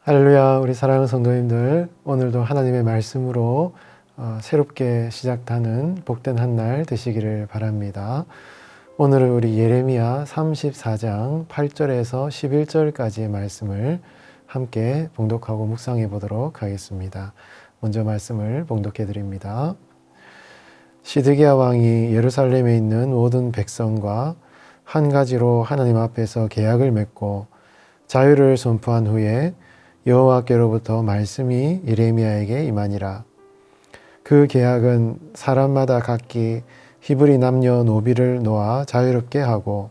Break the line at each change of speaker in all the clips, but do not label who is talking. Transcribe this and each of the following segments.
할렐루야, 우리 사랑하는 성도님들, 오늘도 하나님의 말씀으로 새롭게 시작하는 복된 한 날 되시기를 바랍니다. 오늘은 우리 예레미야 34장 8절에서 11절까지의 말씀을 함께 봉독하고 묵상해 보도록 하겠습니다. 먼저 말씀을 봉독해 드립니다. 시드기야 왕이 예루살렘에 있는 모든 백성과 한 가지로 하나님 앞에서 계약을 맺고 자유를 선포한 후에 여호와께로부터 말씀이 예레미야에게 임하니라. 그 계약은 사람마다 각기 히브리 남녀 노비를 놓아 자유롭게 하고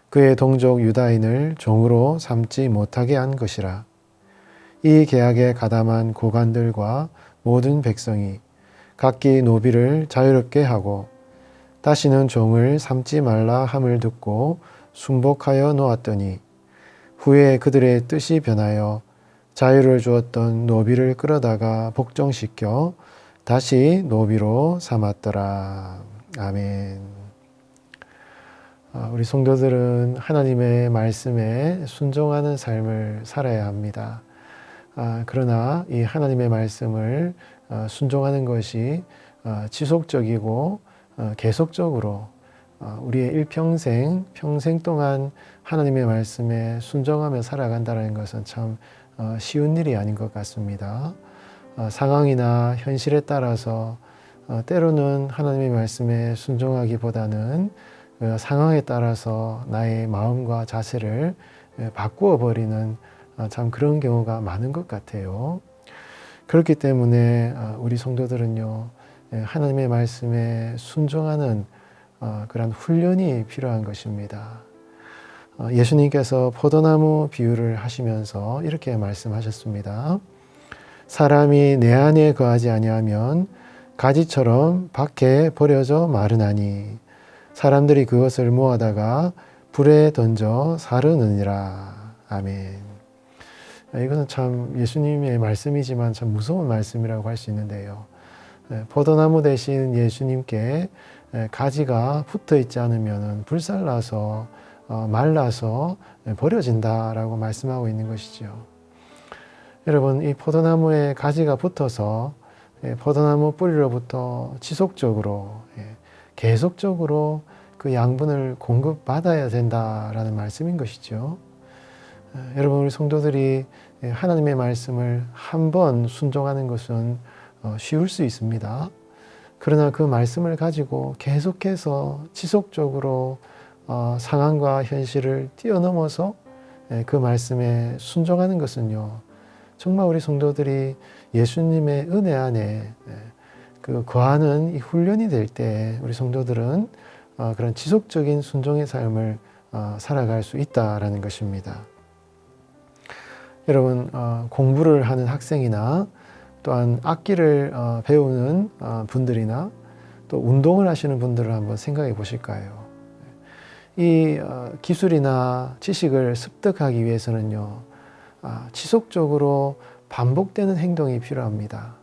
그의 동족 유다인을 종으로 삼지 못하게 한 것이라. 이 계약에 가담한 고관들과 모든 백성이 각기 노비를 자유롭게 하고 다시는 종을 삼지 말라 함을 듣고 순복하여 놓았더니 후에 그들의 뜻이 변하여 자유를 주었던 노비를 끌어다가 복종시켜 다시 노비로 삼았더라. 아멘. 우리 성도들은 하나님의 말씀에 순종하는 삶을 살아야 합니다. 그러나 이 하나님의 말씀을 순종하는 것이 지속적이고 계속적으로 우리의 일평생, 평생 동안 하나님의 말씀에 순종하며 살아간다는 것은 참 쉬운 일이 아닌 것 같습니다. 상황이나 현실에 따라서 때로는 하나님의 말씀에 순종하기보다는 상황에 따라서 나의 마음과 자세를 바꾸어 버리는 참 그런 경우가 많은 것 같아요. 그렇기 때문에 우리 성도들은요, 하나님의 말씀에 순종하는 그런 훈련이 필요한 것입니다. 예수님께서 포도나무 비유를 하시면서 이렇게 말씀하셨습니다. 사람이 내 안에 거하지 아니하면 가지처럼 밖에 버려져 마르나니 사람들이 그것을 모아다가 불에 던져 사르느니라. 아멘. 이것은 참 예수님의 말씀이지만 참 무서운 말씀이라고 할 수 있는데요. 포도나무 대신 예수님께 가지가 붙어 있지 않으면 불살라서 말라서 버려진다라고 말씀하고 있는 것이죠. 여러분, 이 포도나무에 가지가 붙어서 포도나무 뿌리로부터 지속적으로 계속적으로 그 양분을 공급받아야 된다라는 말씀인 것이죠. 여러분, 우리 성도들이 하나님의 말씀을 한 번 순종하는 것은 쉬울 수 있습니다. 그러나 그 말씀을 가지고 계속해서 지속적으로 상황과 현실을 뛰어넘어서 그 말씀에 순종하는 것은요, 정말 우리 성도들이 예수님의 은혜 안에 그 거하는 이 훈련이 될 때 우리 성도들은 그런 지속적인 순종의 삶을 살아갈 수 있다라는 것입니다. 여러분, 공부를 하는 학생이나 또한 악기를 배우는 분들이나 또 운동을 하시는 분들을 한번 생각해 보실까요? 이 기술이나 지식을 습득하기 위해서는요, 지속적으로 반복되는 행동이 필요합니다.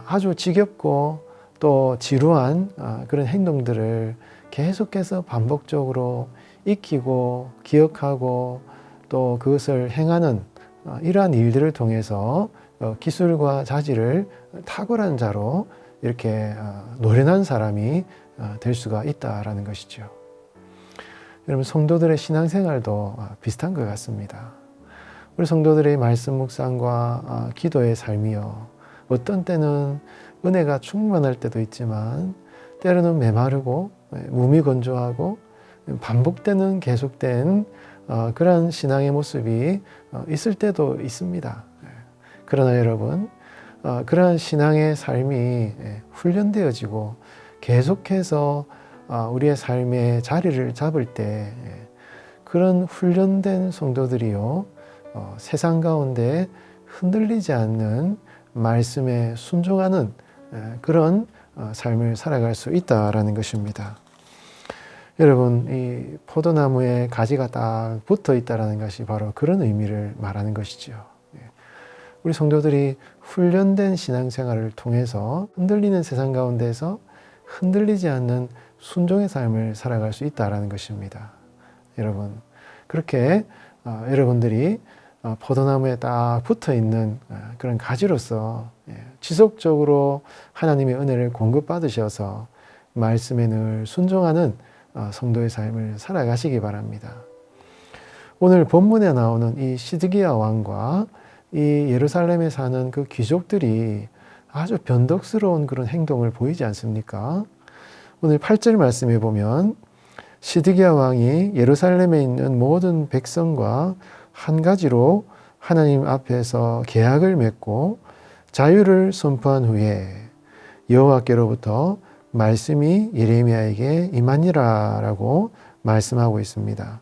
아주 지겹고 또 지루한 그런 행동들을 계속해서 반복적으로 익히고 기억하고 또 그것을 행하는 이러한 일들을 통해서 기술과 자질을 탁월한 자로 이렇게 노련한 사람이 될 수가 있다라는 것이죠. 여러분, 성도들의 신앙생활도 비슷한 것 같습니다. 우리 성도들의 말씀 묵상과 기도의 삶이요, 어떤 때는 은혜가 충만할 때도 있지만 때로는 메마르고 무미건조하고 반복되는 계속된 그런 신앙의 모습이 있을 때도 있습니다. 그러나 여러분, 그러한 신앙의 삶이 훈련되어지고 계속해서 우리의 삶의 자리를 잡을 때 그런 훈련된 성도들이요, 세상 가운데 흔들리지 않는 말씀에 순종하는 그런 삶을 살아갈 수 있다라는 것입니다. 여러분, 이 포도나무에 가지가 딱 붙어 있다라는 것이 바로 그런 의미를 말하는 것이죠. 우리 성도들이 훈련된 신앙생활을 통해서 흔들리는 세상 가운데서 흔들리지 않는 순종의 삶을 살아갈 수 있다라는 것입니다. 여러분, 그렇게 여러분들이 포도나무에 딱 붙어 있는 그런 가지로서 지속적으로 하나님의 은혜를 공급받으셔서 말씀에 늘 순종하는 성도의 삶을 살아가시기 바랍니다. 오늘 본문에 나오는 이 시드기야 왕과 이 예루살렘에 사는 그 귀족들이 아주 변덕스러운 그런 행동을 보이지 않습니까? 오늘 8절 말씀에 보면 시드기야 왕이 예루살렘에 있는 모든 백성과 한 가지로 하나님 앞에서 계약을 맺고 자유를 선포한 후에 여호와께로부터 말씀이 예레미야에게 임하니라라고 말씀하고 있습니다.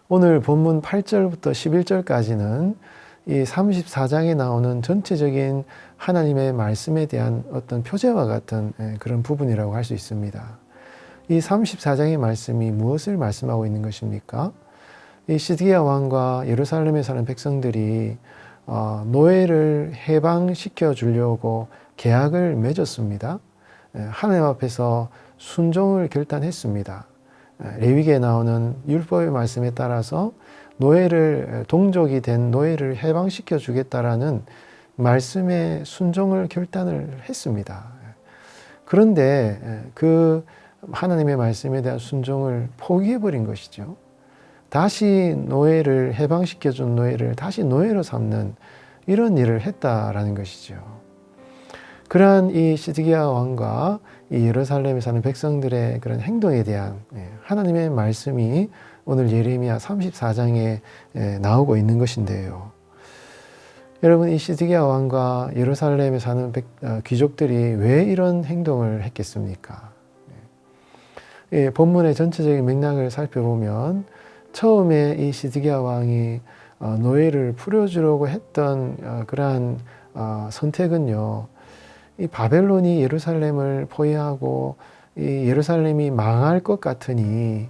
오늘 본문 8절부터 11절까지는 이 34장에 나오는 전체적인 하나님의 말씀에 대한 어떤 표제와 같은 그런 부분이라고 할 수 있습니다. 이 34장의 말씀이 무엇을 말씀하고 있는 것입니까? 이 시드기야 왕과 예루살렘에 사는 백성들이 노예를 해방시켜 주려고 계약을 맺었습니다. 하나님 앞에서 순종을 결단했습니다. 레위기에 나오는 율법의 말씀에 따라서 동족이 된 노예를 해방시켜 주겠다라는 말씀에 순종을 결단을 했습니다. 그런데 그 하나님의 말씀에 대한 순종을 포기해버린 것이죠. 다시 노예를 해방시켜 준 노예를 다시 노예로 삼는 이런 일을 했다라는 것이죠. 그러한 이 시드기야 왕과 이 예루살렘에 사는 백성들의 그런 행동에 대한 하나님의 말씀이 오늘 예레미야 34장에 나오고 있는 것인데요. 여러분, 이 시드기야 왕과 예루살렘에 사는 귀족들이 왜 이런 행동을 했겠습니까? 본문의 전체적인 맥락을 살펴보면 처음에 이 시드기야 왕이 노예를 풀어주려고 했던 그러한 선택은요, 이 바벨론이 예루살렘을 포위하고 이 예루살렘이 망할 것 같으니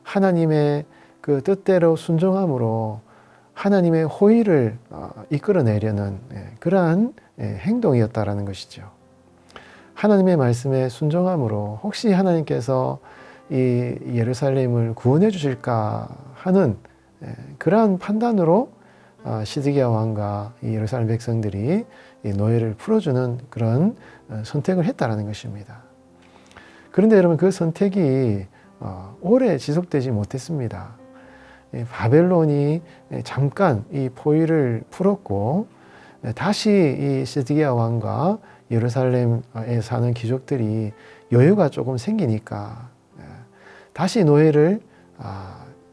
하나님의 그 뜻대로 순종함으로 하나님의 호의를 이끌어내려는 그러한 행동이었다라는 것이죠. 하나님의 말씀에 순종함으로 혹시 하나님께서 이 예루살렘을 구원해 주실까 하는 그러한 판단으로 시드기야 왕과 이 예루살렘 백성들이 이 노예를 풀어주는 그런 선택을 했다라는 것입니다. 그런데 여러분, 그 선택이 오래 지속되지 못했습니다. 바벨론이 잠깐 이 포위를 풀었고 다시 이 시드기야 왕과 예루살렘에 사는 귀족들이 여유가 조금 생기니까 다시 노예를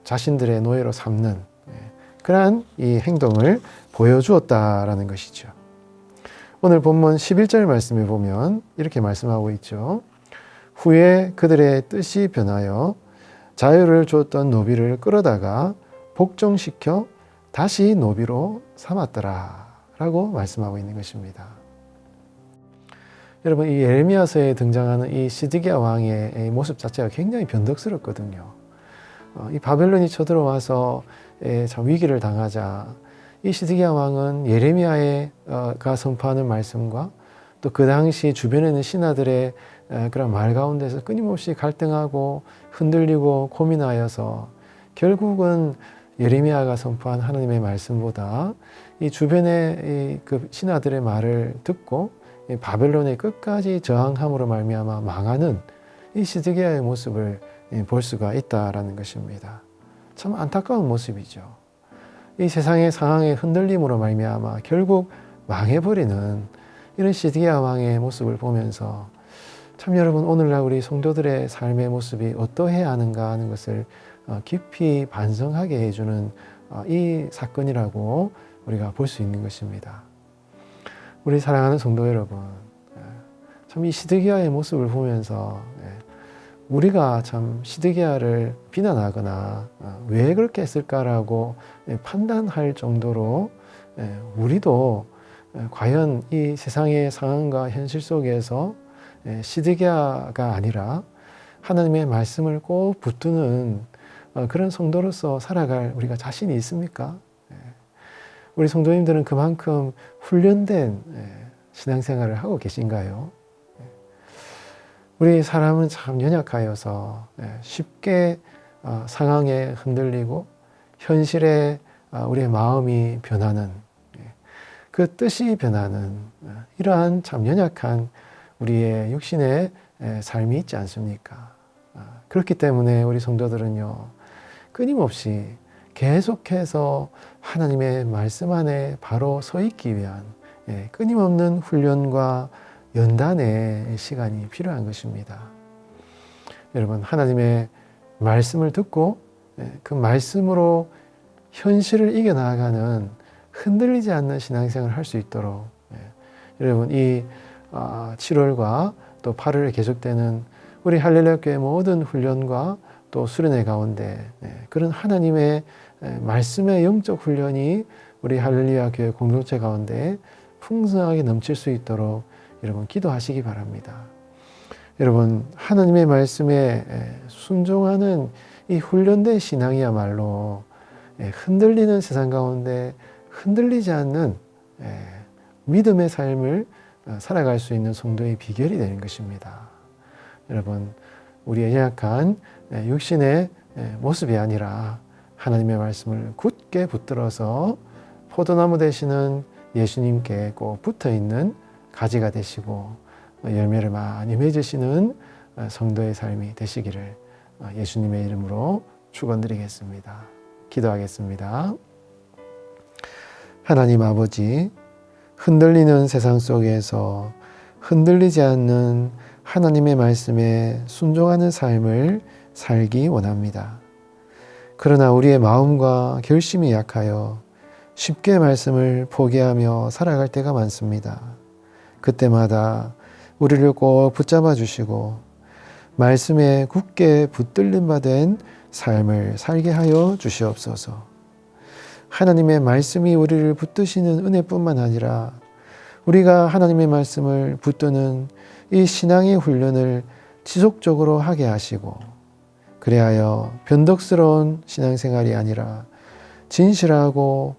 자신들의 노예로 삼는 그러한 이 행동을 보여주었다라는 것이죠. 오늘 본문 11절 말씀에 보면 이렇게 말씀하고 있죠. 후에 그들의 뜻이 변하여 자유를 주었던 노비를 끌어다가 복종시켜 다시 노비로 삼았더라 라고 말씀하고 있는 것입니다. 여러분, 이 예레미야서에 등장하는 이 시드기야 왕의 모습 자체가 굉장히 변덕스럽거든요. 이 바벨론이 쳐들어와서 참 위기를 당하자 이 시드기야 왕은 예레미야가 선포하는 말씀과 또 그 당시 주변에 있는 신하들의 그런 말 가운데서 끊임없이 갈등하고 흔들리고 고민하여서 결국은 예레미야가 선포한 하나님의 말씀보다 이 주변의 그 신하들의 말을 듣고 바벨론의 끝까지 저항함으로 말미암아 망하는 이 시드기야의 모습을 볼 수가 있다라는 것입니다. 참 안타까운 모습이죠. 이 세상의 상황의 흔들림으로 말미암아 결국 망해버리는 이런 시드기야 왕의 모습을 보면서 참 여러분, 오늘날 우리 성도들의 삶의 모습이 어떠해야 하는가 하는 것을 깊이 반성하게 해주는 이 사건이라고 우리가 볼 수 있는 것입니다. 우리 사랑하는 성도 여러분, 참 이 시드기야의 모습을 보면서 우리가 참 시드기야를 비난하거나 왜 그렇게 했을까라고 판단할 정도로 우리도 과연 이 세상의 상황과 현실 속에서 시드기야가 아니라 하나님의 말씀을 꼭 붙드는 그런 성도로서 살아갈 우리가 자신이 있습니까? 우리 성도님들은 그만큼 훈련된 신앙생활을 하고 계신가요? 우리 사람은 참 연약하여서 쉽게 상황에 흔들리고 현실에 우리의 마음이 변하는, 그 뜻이 변하는 이러한 참 연약한 우리의 육신의 삶이 있지 않습니까? 그렇기 때문에 우리 성도들은요, 끊임없이 계속해서 하나님의 말씀 안에 바로 서 있기 위한 끊임없는 훈련과 연단의 시간이 필요한 것입니다. 여러분, 하나님의 말씀을 듣고 그 말씀으로 현실을 이겨나가는 흔들리지 않는 신앙생활을 할 수 있도록 여러분, 이 7월과 또 8월에 계속되는 우리 할렐루야 교회 모든 훈련과 또 수련회 가운데 그런 하나님의 말씀의 영적 훈련이 우리 할렐루야 교회 공동체 가운데 풍성하게 넘칠 수 있도록 여러분 기도하시기 바랍니다. 여러분, 하나님의 말씀에 순종하는 이 훈련된 신앙이야말로 흔들리는 세상 가운데 흔들리지 않는 믿음의 삶을 살아갈 수 있는 성도의 비결이 되는 것입니다. 여러분, 우리의 연약한 육신의 모습이 아니라 하나님의 말씀을 굳게 붙들어서 포도나무 되시는 예수님께 꼭 붙어있는 가지가 되시고 열매를 많이 맺으시는 성도의 삶이 되시기를 예수님의 이름으로 축원드리겠습니다. 기도하겠습니다. 하나님 아버지, 흔들리는 세상 속에서 흔들리지 않는 하나님의 말씀에 순종하는 삶을 살기 원합니다. 그러나 우리의 마음과 결심이 약하여 쉽게 말씀을 포기하며 살아갈 때가 많습니다. 그때마다 우리를 꼭 붙잡아 주시고 말씀에 굳게 붙들림 받은 삶을 살게 하여 주시옵소서. 하나님의 말씀이 우리를 붙드시는 은혜뿐만 아니라 우리가 하나님의 말씀을 붙드는 이 신앙의 훈련을 지속적으로 하게 하시고 그리하여 변덕스러운 신앙생활이 아니라 진실하고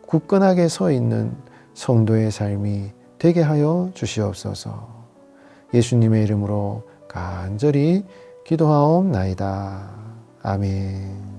굳건하게 서 있는 성도의 삶이 되게 하여 주시옵소서. 예수님의 이름으로 간절히 기도하옵나이다. 아멘.